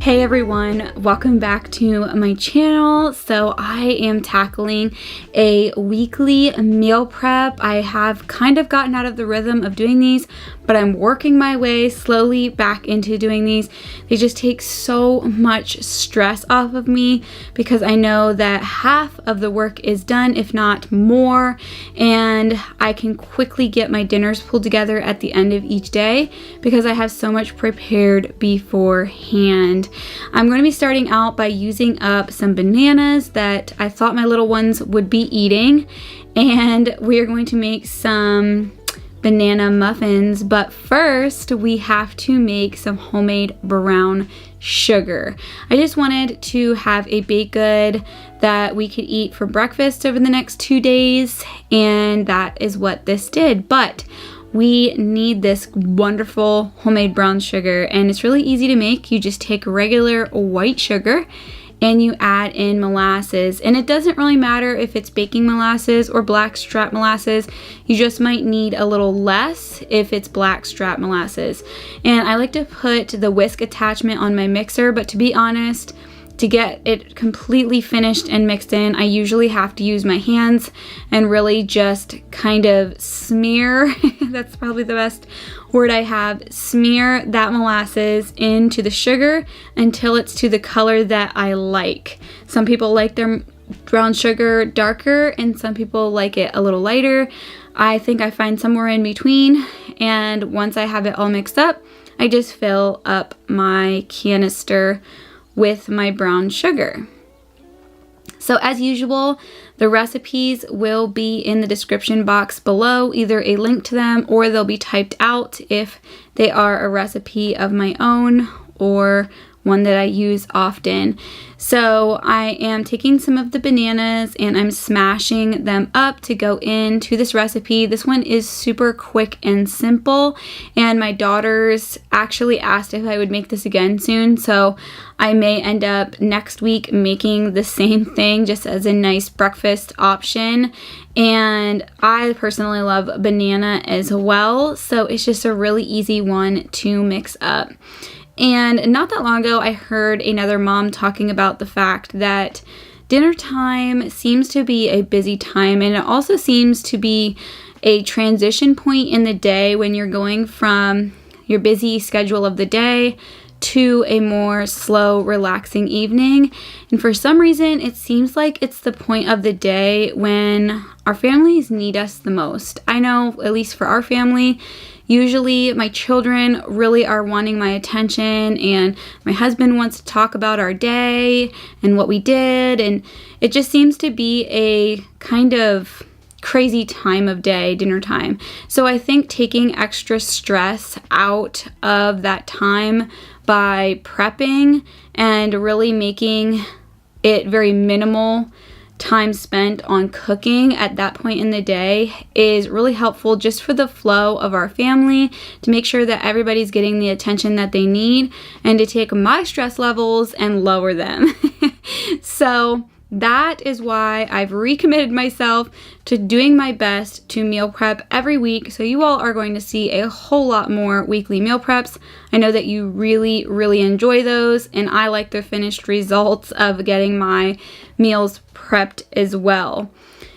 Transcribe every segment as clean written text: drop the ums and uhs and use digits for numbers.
Hey everyone, welcome back to my channel. So I am tackling a weekly meal prep. I have kind of gotten out of the rhythm of doing these, but I'm working my way slowly back into doing these. They just take so much stress off of me because I know that half of the work is done, if not more, and I can quickly get my dinners pulled together at the end of each day because I have so much prepared beforehand. I'm going to be starting out by using up some bananas that I thought my little ones would be eating, and we are going to make some banana muffins, but first we have to make some homemade brown sugar. I just wanted to have a baked good that we could eat for breakfast over the next 2 days, and that is what this did. But we need this wonderful homemade brown sugar, and it's really easy to make. You just take regular white sugar and you add in molasses, and it doesn't really matter if it's baking molasses or blackstrap molasses. You just might need a little less if it's blackstrap molasses. And I like to put the whisk attachment on my mixer, but to be honest, to get it completely finished and mixed in, I usually have to use my hands and really just kind of smear, that's probably the best word I have, smear that molasses into the sugar until it's to the color that I like. Some people like their brown sugar darker and some people like it a little lighter. I think I find somewhere in between, and once I have it all mixed up, I just fill up my canister with my brown sugar. So as usual, the recipes will be in the description box below, either a link to them or they'll be typed out if they are a recipe of my own or one that I use often. So I am taking some of the bananas and I'm smashing them up to go into this recipe. This one is super quick and simple, and my daughters actually asked if I would make this again soon, so I may end up next week making the same thing just as a nice breakfast option. And I personally love banana as well, so it's just a really easy one to mix up. And not that long ago, I heard another mom talking about the fact that dinner time seems to be a busy time, and it also seems to be a transition point in the day when you're going from your busy schedule of the day to a more slow, relaxing evening. And for some reason, it seems like it's the point of the day when our families need us the most. I know, at least for our family, usually my children really are wanting my attention, and my husband wants to talk about our day and what we did, and it just seems to be a kind of crazy time of day, dinner time. So I think taking extra stress out of that time by prepping and really making it very minimal time spent on cooking at that point in the day is really helpful just for the flow of our family, to make sure that everybody's getting the attention that they need, and to take my stress levels and lower them. So that is why I've recommitted myself to doing my best to meal prep every week. So you all are going to see a whole lot more weekly meal preps. I know that you really, really enjoy those, and I like the finished results of getting my meals prepped as well.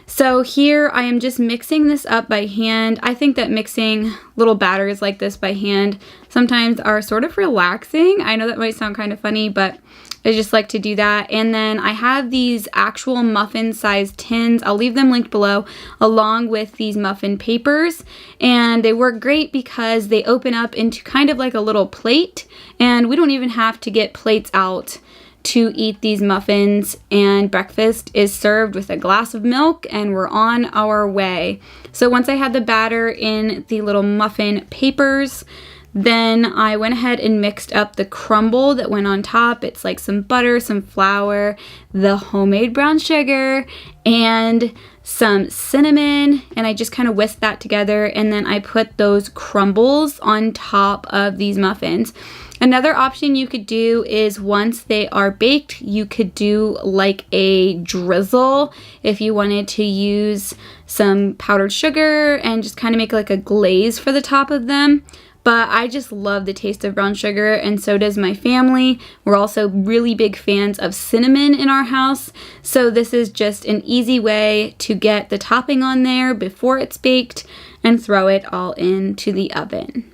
So here I am just mixing this up by hand. I think that mixing little batters like this by hand sometimes are sort of relaxing. I know that might sound kind of funny, but I just like to do that. And then I have these actual muffin sized tins. I'll leave them linked below, along with these muffin papers. And they work great because they open up into kind of like a little plate, and we don't even have to get plates out to eat these muffins, and breakfast is served with a glass of milk and we're on our way. So once I had the batter in the little muffin papers, then I went ahead and mixed up the crumble that went on top. It's like some butter, some flour, the homemade brown sugar, and some cinnamon, and I just kind of whisked that together, and then I put those crumbles on top of these muffins. Another option you could do is, once they are baked, you could do like a drizzle if you wanted to use some powdered sugar and just kind of make like a glaze for the top of them. but I just love the taste of brown sugar, and so does my family. We're also really big fans of cinnamon in our house, so this is just an easy way to get the topping on there before it's baked and throw it all into the oven.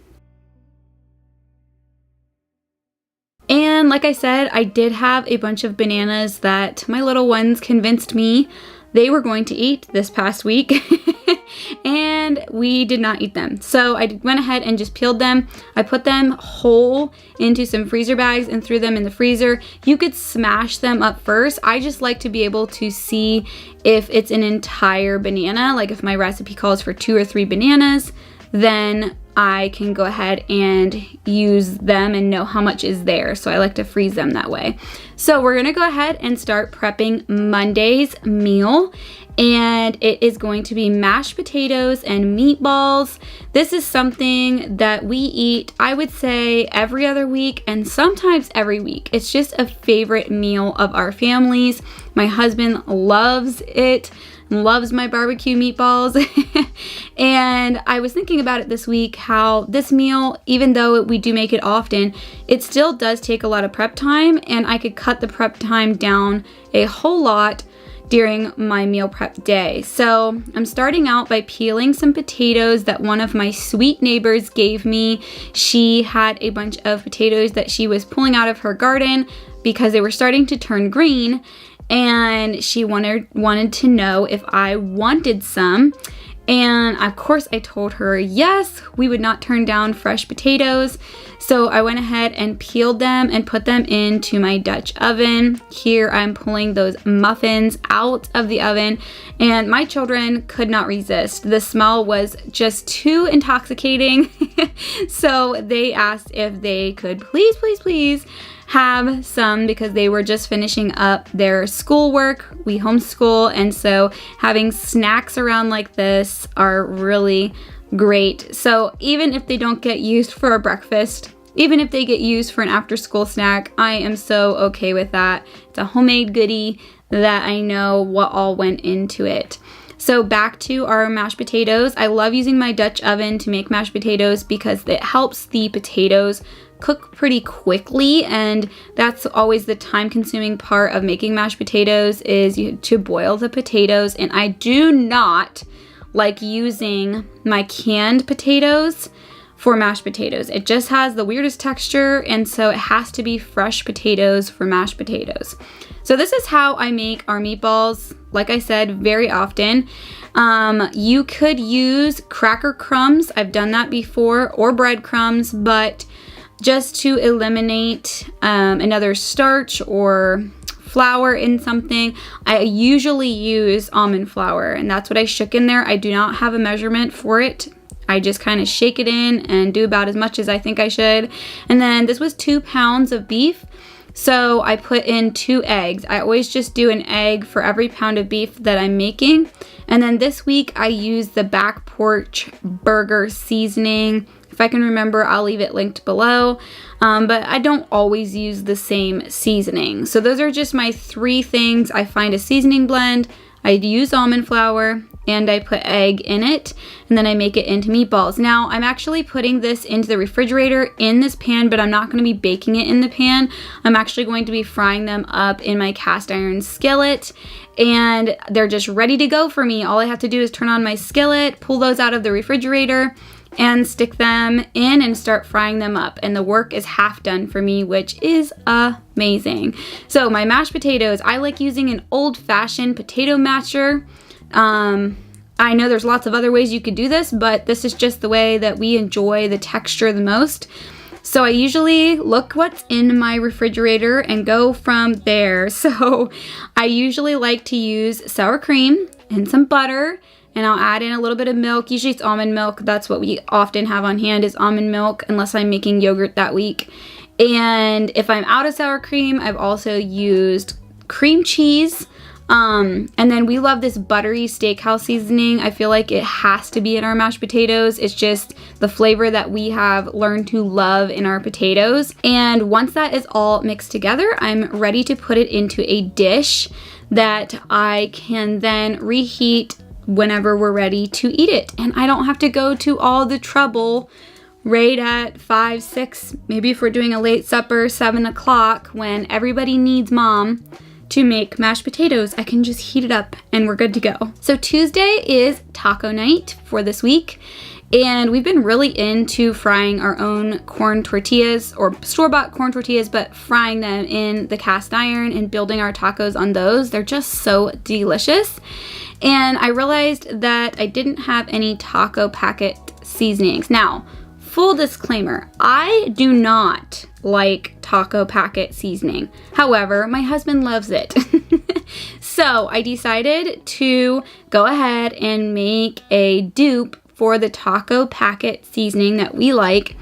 And like I said, I did have a bunch of bananas that my little ones convinced me they were going to eat this past week. And we did not eat them. So I went ahead and just peeled them. I put them whole into some freezer bags and threw them in the freezer. You could smash them up first. I just like to be able to see if it's an entire banana. Like if my recipe calls for 2 or 3 bananas, then I can go ahead and use them and know how much is there. So I like to freeze them that way. So we're gonna go ahead and start prepping Monday's meal. And it is going to be mashed potatoes and meatballs. This is something that we eat, I would say, every other week and sometimes every week. It's just a favorite meal of our families. My husband loves it, loves my barbecue meatballs. And I was thinking about it this week, how this meal, even though we do make it often, it still does take a lot of prep time, and I could cut the prep time down a whole lot during my meal prep day. So I'm starting out by peeling some potatoes that one of my sweet neighbors gave me. She had a bunch of potatoes that she was pulling out of her garden because they were starting to turn green, and she wanted to know if I wanted some. And of course I told her yes, we would not turn down fresh potatoes. So I went ahead and peeled them and put them into my Dutch oven. Here I'm pulling those muffins out of the oven, and my children could not resist. The smell was just too intoxicating. So they asked if they could please have some, because they were just finishing up their schoolwork. We homeschool, and so having snacks around like this are really great. So even if they don't get used for a breakfast, even if they get used for an after school snack, I am so okay with that. It's a homemade goodie that I know what all went into it. So back to our mashed potatoes. I love using my Dutch oven to make mashed potatoes because it helps the potatoes cook pretty quickly, and that's always the time-consuming part of making mashed potatoes, is to boil the potatoes. And I do not like using my canned potatoes for mashed potatoes. It just has the weirdest texture, and so it has to be fresh potatoes for mashed potatoes. So this is how I make our meatballs, like I said, very often. You could use cracker crumbs. I've done that before, or breadcrumbs, but just to eliminate another starch or flour in something, I usually use almond flour, and that's what I shook in there. I do not have a measurement for it. I just kind of shake it in and do about as much as I think I should. And then this was 2 pounds of beef, so I put in 2 eggs. I always just do an egg for every pound of beef that I'm making. And then this week I used the Back Porch burger seasoning. If I can remember, I'll leave it linked below. But I don't always use the same seasoning. So those are just my 3 things. I find a seasoning blend, I use almond flour, and I put egg in it, and then I make it into meatballs. Now, I'm actually putting this into the refrigerator in this pan, but I'm not going to be baking it in the pan. I'm actually going to be frying them up in my cast iron skillet, and they're just ready to go for me. All I have to do is turn on my skillet, pull those out of the refrigerator, and stick them in and start frying them up. And the work is half done for me, which is amazing. So my mashed potatoes, I like using an old-fashioned potato masher. I know there's lots of other ways you could do this, but this is just the way that we enjoy the texture the most. So I usually look what's in my refrigerator and go from there. So I usually like to use sour cream and some butter, and I'll add in a little bit of milk. Usually it's almond milk. That's what we often have on hand, is almond milk, unless I'm making yogurt that week. And if I'm out of sour cream, I've also used cream cheese. And then we love this buttery steakhouse seasoning. I feel like it has to be in our mashed potatoes. It's just the flavor that we have learned to love in our potatoes. And once that is all mixed together, I'm ready to put it into a dish that I can then reheat whenever we're ready to eat it. And I don't have to go to all the trouble right at 5, 6, maybe if we're doing a late supper, 7 o'clock, when everybody needs mom to make mashed potatoes, I can just heat it up and we're good to go. So Tuesday is taco night for this week. And we've been really into frying our own corn tortillas, or store-bought corn tortillas, but frying them in the cast iron and building our tacos on those. They're just so delicious. And I realized that I didn't have any taco packet seasonings. Now, full disclaimer, I do not like taco packet seasoning. However, my husband loves it. So I decided to go ahead and make a dupe for the taco packet seasoning that we like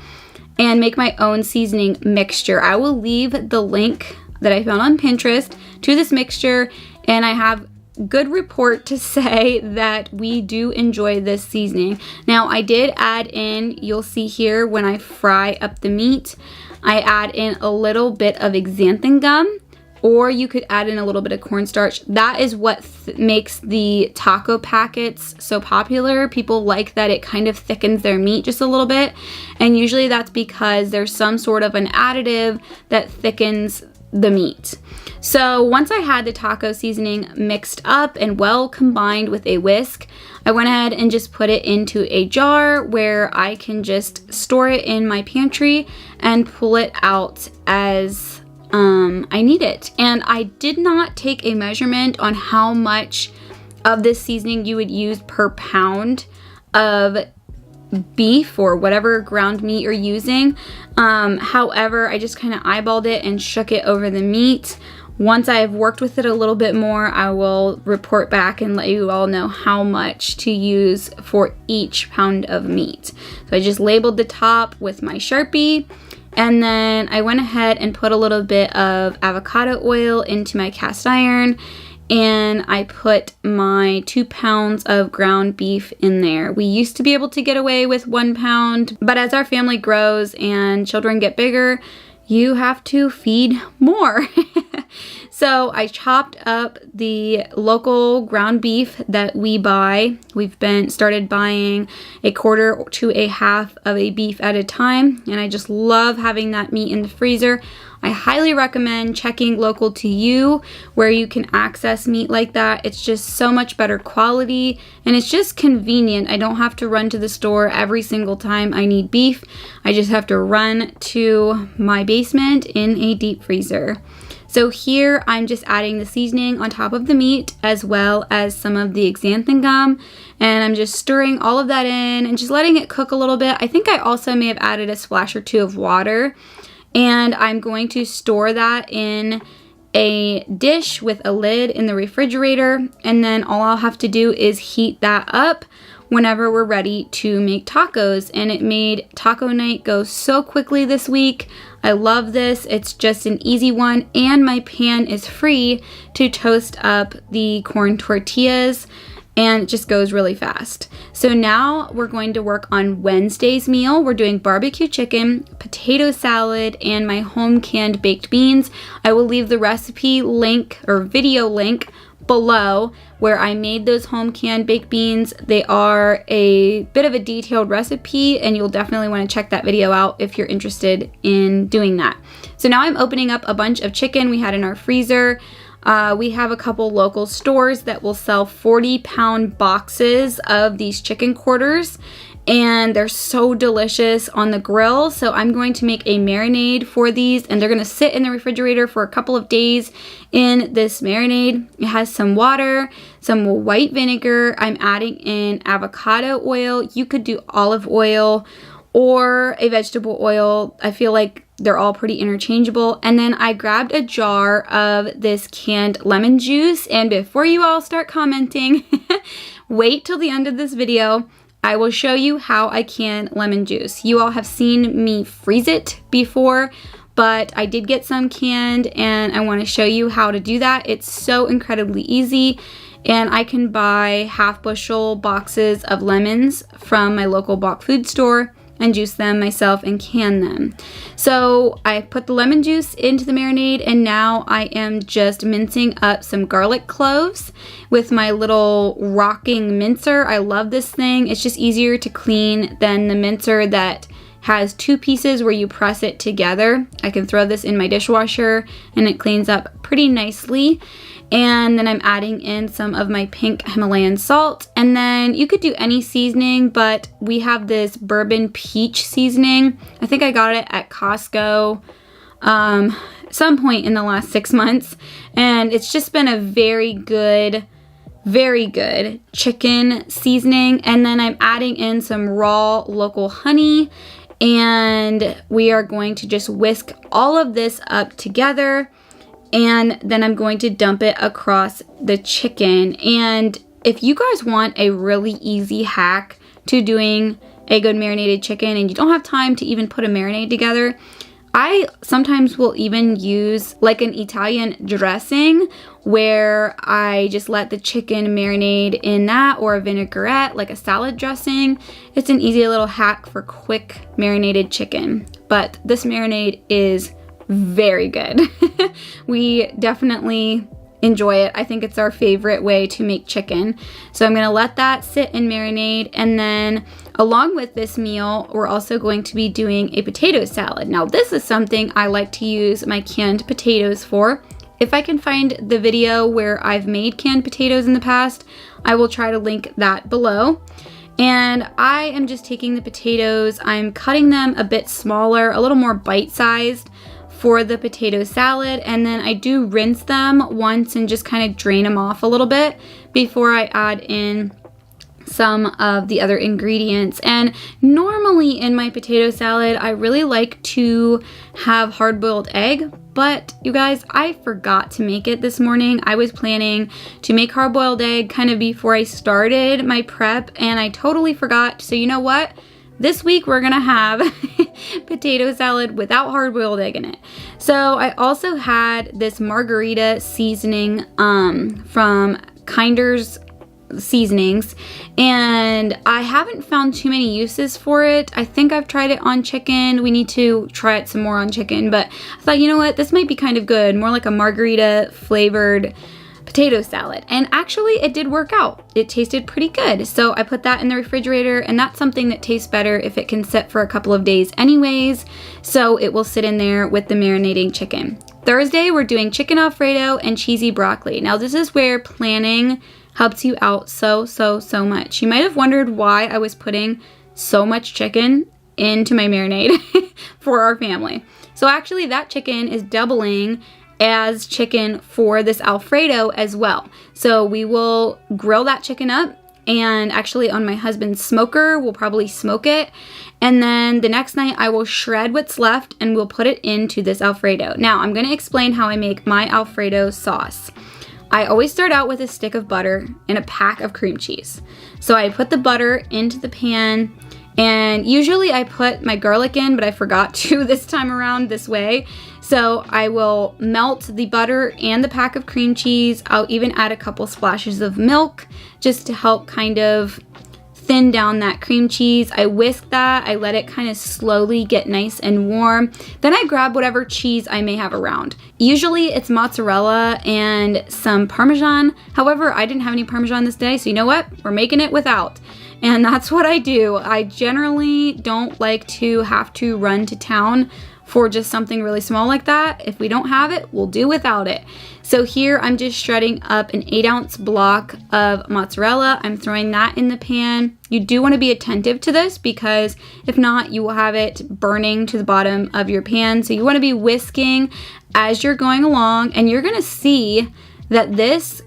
and make my own seasoning mixture. I will leave the link that I found on Pinterest to this mixture, and I have good report to say that we do enjoy this seasoning. Now, I did add in, you'll see here when I fry up the meat, I add in a little bit of xanthan gum, or you could add in a little bit of cornstarch. That is what makes the taco packets so popular. People like that it kind of thickens their meat just a little bit, and usually that's because there's some sort of an additive that thickens the meat. So once I had the taco seasoning mixed up and well combined with a whisk, I went ahead and just put it into a jar where I can just store it in my pantry and pull it out as I need it. And I did not take a measurement on how much of this seasoning you would use per pound of beef or whatever ground meat you're using. However, I just kind of eyeballed it and shook it over the meat. Once I've worked with it a little bit more, I will report back and let you all know how much to use for each pound of meat. So I just labeled the top with my Sharpie, and then I went ahead and put a little bit of avocado oil into my cast iron, and I put my 2 pounds of ground beef in there. We used to be able to get away with 1 pound, but as our family grows and children get bigger, you have to feed more. So I chopped up the local ground beef that we buy. We've started buying a quarter to a half of a beef at a time, and I just love having that meat in the freezer. I highly recommend checking local to you where you can access meat like that. It's just so much better quality, and it's just convenient. I don't have to run to the store every single time I need beef. I just have to run to my basement in a deep freezer. So here I'm just adding the seasoning on top of the meat as well as some of the xanthan gum, and I'm just stirring all of that in and just letting it cook a little bit. I think I also may have added a splash or two of water, and I'm going to store that in a dish with a lid in the refrigerator, and then all I'll have to do is heat that up whenever we're ready to make tacos. And it made taco night go so quickly this week. I love this. It's just an easy one, and my pan is free to toast up the corn tortillas, and it just goes really fast. So now we're going to work on Wednesday's meal. We're doing barbecue chicken, potato salad, and my home canned baked beans. I will leave the recipe link or video link below where I made those home canned baked beans. They are a bit of a detailed recipe, and you'll definitely want to check that video out if you're interested in doing that. So now I'm opening up a bunch of chicken we had in our freezer. We have a couple local stores that will sell 40-pound boxes of these chicken quarters, and they're so delicious on the grill. So I'm going to make a marinade for these, and they're going to sit in the refrigerator for a couple of days in this marinade. It has some water, some white vinegar. I'm adding in avocado oil. You could do olive oil or a vegetable oil. I feel like they're all pretty interchangeable. And then I grabbed a jar of this canned lemon juice. And before you all start commenting, wait till the end of this video. I will show you how I can lemon juice. You all have seen me freeze it before, but I did get some canned, and I want to show you how to do that. It's so incredibly easy, and I can buy half bushel boxes of lemons from my local bulk food store and juice them myself and can them. So I put the lemon juice into the marinade, and now I am just mincing up some garlic cloves with my little rocking mincer. I love this thing. It's just easier to clean than the mincer that has 2 pieces where you press it together. I can throw this in my dishwasher and it cleans up pretty nicely. And then I'm adding in some of my pink Himalayan salt. And then you could do any seasoning, but we have this bourbon peach seasoning. I think I got it at Costco some point in the last 6 months. And it's just been a very good chicken seasoning. And then I'm adding in some raw local honey. And we are going to just whisk all of this up together. And then I'm going to dump it across the chicken. And if you guys want a really easy hack to doing a good marinated chicken and you don't have time to even put a marinade together, I sometimes will even use like an Italian dressing where I just let the chicken marinate in that, or a vinaigrette, like a salad dressing. It's an easy little hack for quick marinated chicken. But this marinade is very good. We definitely enjoy it. I think it's our favorite way to make chicken. So I'm gonna let that sit and marinate, and then along with this meal, we're also going to be doing a potato salad. Now this is something I like to use my canned potatoes for. If I can find the video where I've made canned potatoes in the past, I will try to link that below. And I am just taking the potatoes, I'm cutting them a bit smaller, a little more bite-sized for the potato salad, and then I do rinse them once and just kind of drain them off a little bit before I add in some of the other ingredients. And normally in my potato salad, I really like to have hard-boiled egg, but you guys, I forgot to make it this morning. I was planning to make hard-boiled egg kind of before I started my prep, and I totally forgot. So you know what? This week we're gonna have potato salad without hard-boiled egg in it. So I also had this margarita seasoning from Kinder's Seasonings, and I haven't found too many uses for it. I think I've tried it on chicken. We need to try it some more on chicken, but I thought, you know what, this might be kind of good, more like a margarita flavored potato salad. And actually it did work out. It tasted pretty good. So I put that in the refrigerator, and that's something that tastes better if it can sit for a couple of days anyways. So it will sit in there with the marinating chicken. Thursday, we're doing chicken alfredo and cheesy broccoli. Now this is where planning helps you out so much. You might have wondered why I was putting so much chicken into my marinade for our family. So actually that chicken is doubling as chicken for this alfredo as well. So we will grill that chicken up, and actually on my husband's smoker, we'll probably smoke it. And then the next night I will shred what's left and we'll put it into this alfredo. Now I'm gonna explain how I make my alfredo sauce. I always start out with a stick of butter and a pack of cream cheese. So I put the butter into the pan, and usually I put my garlic in, but I forgot to this time around this way. So I will melt the butter and the pack of cream cheese. I'll even add a couple splashes of milk just to help kind of thin down that cream cheese. I whisk that, I let it kind of slowly get nice and warm. Then I grab whatever cheese I may have around. Usually it's mozzarella and some Parmesan. However, I didn't have any Parmesan this day, so you know what? We're making it without. And that's what I do. I generally don't like to have to run to town for just something really small like that. If we don't have it, we'll do without it. So here I'm just shredding up an 8-ounce block of mozzarella. I'm throwing that in the pan. You do want to be attentive to this, because if not, you will have it burning to the bottom of your pan. So you want to be whisking as you're going along, and you're gonna see that this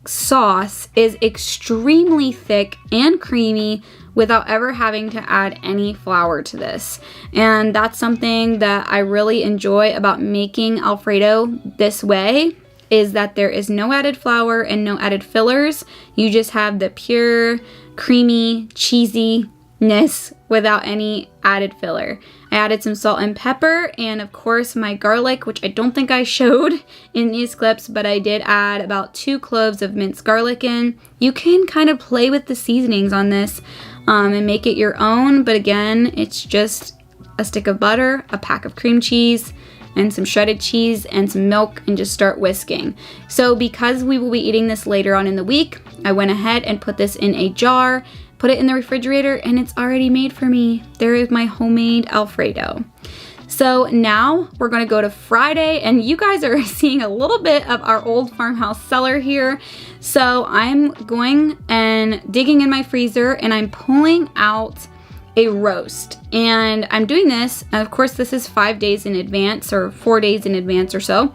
sauce is extremely thick and creamy without ever having to add any flour to this. And that's something that I really enjoy about making Alfredo this way, is that there is no added flour and no added fillers. You just have the pure, creamy, cheesiness without any added filler. I added some salt and pepper, and of course my garlic, which I don't think I showed in these clips, but I did add about 2 cloves of minced garlic in. You can kind of play with the seasonings on this and make it your own, but again, it's just a stick of butter, a pack of cream cheese, and some shredded cheese and some milk, and just start whisking. So because we will be eating this later on in the week, I went ahead and put this in a jar, put it in the refrigerator, and it's already made for me. There is my homemade Alfredo. So now we're gonna go to Friday, and you guys are seeing a little bit of our old farmhouse cellar here. So I'm going and digging in my freezer, and I'm pulling out a roast. And I'm doing this, and of course this is 5 days in advance, or 4 days in advance or so.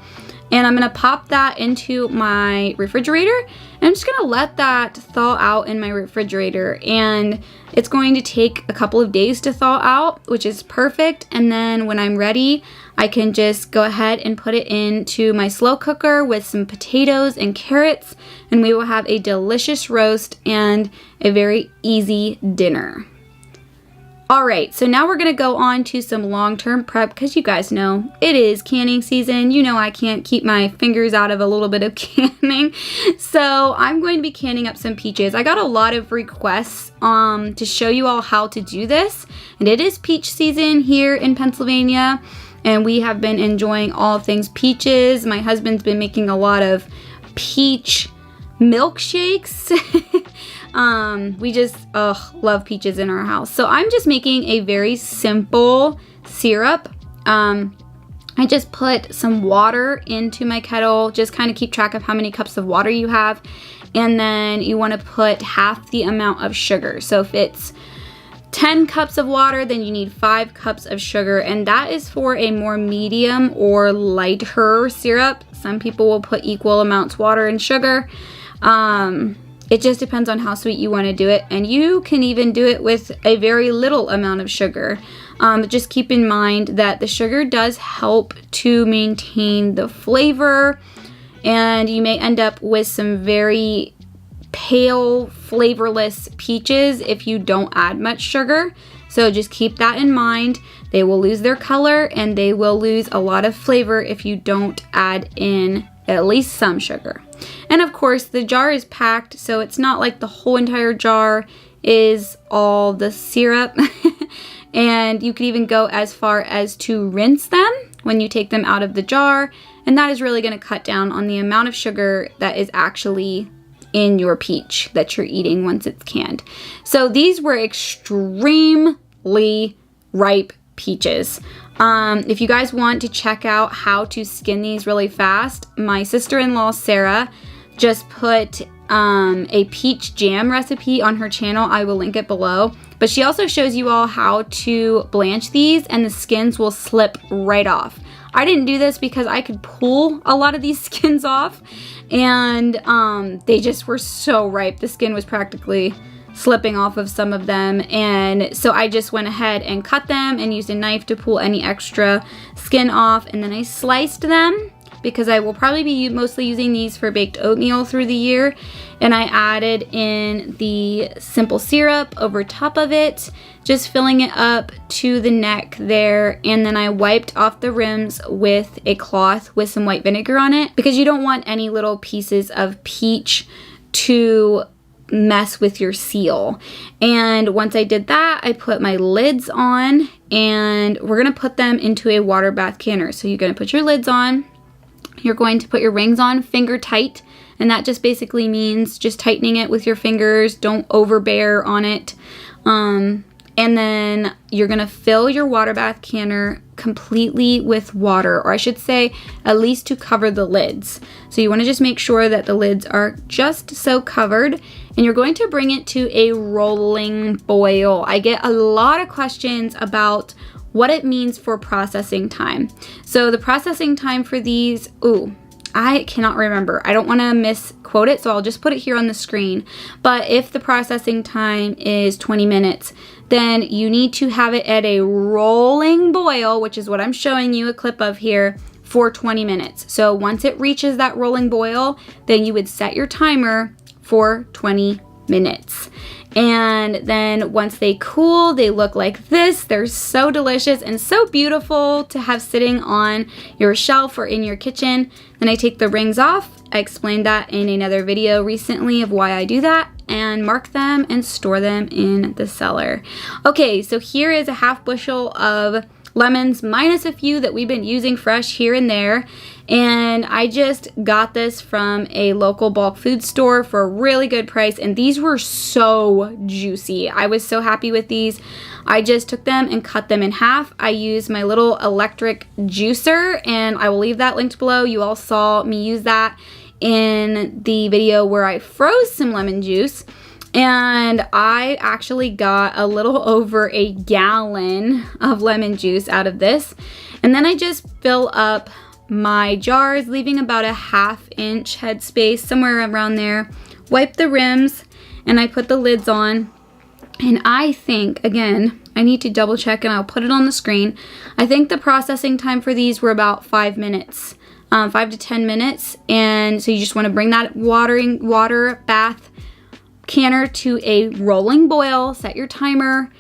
And I'm gonna pop that into my refrigerator, and I'm just gonna let that thaw out in my refrigerator. And it's going to take a couple of days to thaw out, which is perfect. And then when I'm ready, I can just go ahead and put it into my slow cooker with some potatoes and carrots, and we will have a delicious roast and a very easy dinner. Alright, so now we're going to go on to some long-term prep, because you guys know it is canning season. You know I can't keep my fingers out of a little bit of canning. So I'm going to be canning up some peaches. I got a lot of requests to show you all how to do this. And it is peach season here in Pennsylvania, and we have been enjoying all things peaches. My husband's been making a lot of peach milkshakes. We just love peaches in our house. So I'm just making a very simple syrup. I just put some water into my kettle. Just kind of keep track of how many cups of water you have. And then you want to put half the amount of sugar. So if it's 10 cups of water, then you need 5 cups of sugar. And that is for a more medium or lighter syrup. Some people will put equal amounts water and sugar. It just depends on how sweet you want to do it, and you can even do it with a very little amount of sugar. Just keep in mind that the sugar does help to maintain the flavor, and you may end up with some very pale, flavorless peaches if you don't add much sugar. So just keep that in mind. They will lose their color, and they will lose a lot of flavor if you don't add in at least some sugar. And of course the jar is packed, so it's not like the whole entire jar is all the syrup. And you could even go as far as to rinse them when you take them out of the jar, and that is really going to cut down on the amount of sugar that is actually in your peach that you're eating once it's canned. So these were extremely ripe peaches. If you guys want to check out how to skin these really fast, my sister-in-law Sarah just put a peach jam recipe on her channel. I will link it below. But she also shows you all how to blanch these, and the skins will slip right off. I didn't do this because I could pull a lot of these skins off, and they just were so ripe. The skin was practically slipping off of some of them, and so I just went ahead and cut them and used a knife to pull any extra skin off, and then I sliced them because I will probably be mostly using these for baked oatmeal through the year. And I added in the simple syrup over top of it, just filling it up to the neck there, and then I wiped off the rims with a cloth with some white vinegar on it, because you don't want any little pieces of peach to mess with your seal. And once I did that, I put my lids on, and we're gonna put them into a water bath canner. So you're gonna put your lids on, you're going to put your rings on finger tight, and that just basically means just tightening it with your fingers. Don't overbear on it. And then you're gonna fill your water bath canner completely with water, or I should say at least to cover the lids. So you wanna just make sure that the lids are just so covered, and you're going to bring it to a rolling boil. I get a lot of questions about what it means for processing time. So the processing time for these, I cannot remember. I don't want to misquote it, so I'll just put it here on the screen. But if the processing time is 20 minutes, then you need to have it at a rolling boil, which is what I'm showing you a clip of here, for 20 minutes. So once it reaches that rolling boil, then you would set your timer for 20 minutes. And then once they cool, they look like this. They're so delicious and so beautiful to have sitting on your shelf or in your kitchen. Then I take the rings off. I explained that in another video recently of why I do that, and mark them and store them in the cellar. Okay, so here is a half bushel of lemons, minus a few that we've been using fresh here and there. And I just got this from a local bulk food store for a really good price, and these were so juicy. I was so happy with these. I just took them and cut them in half. I used my little electric juicer, and I will leave that linked below. You all saw me use that in the video where I froze some lemon juice. And I actually got a little over a gallon of lemon juice out of this. And then I just fill up my jars, leaving about a 1/2 inch headspace, somewhere around there. Wipe the rims, and I put the lids on. And I think, again, I need to double check and I'll put it on the screen. I think the processing time for these were about 5 minutes, 5 to 10 minutes. And so you just want to bring that water bath canner to a rolling boil, set your timer,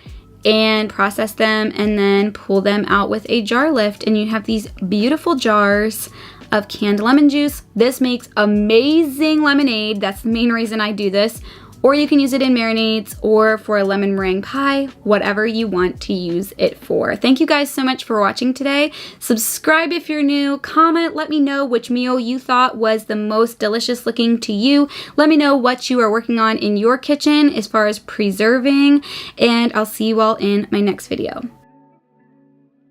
and process them, and then pull them out with a jar lift, and you have these beautiful jars of canned lemon juice. This makes amazing lemonade. That's the main reason I do this. Or you can use it in marinades or for a lemon meringue pie, whatever you want to use it for. Thank you guys so much for watching today. Subscribe if you're new. Comment, let me know which meal you thought was the most delicious looking to you. Let me know what you are working on in your kitchen as far as preserving, and I'll see you all in my next video.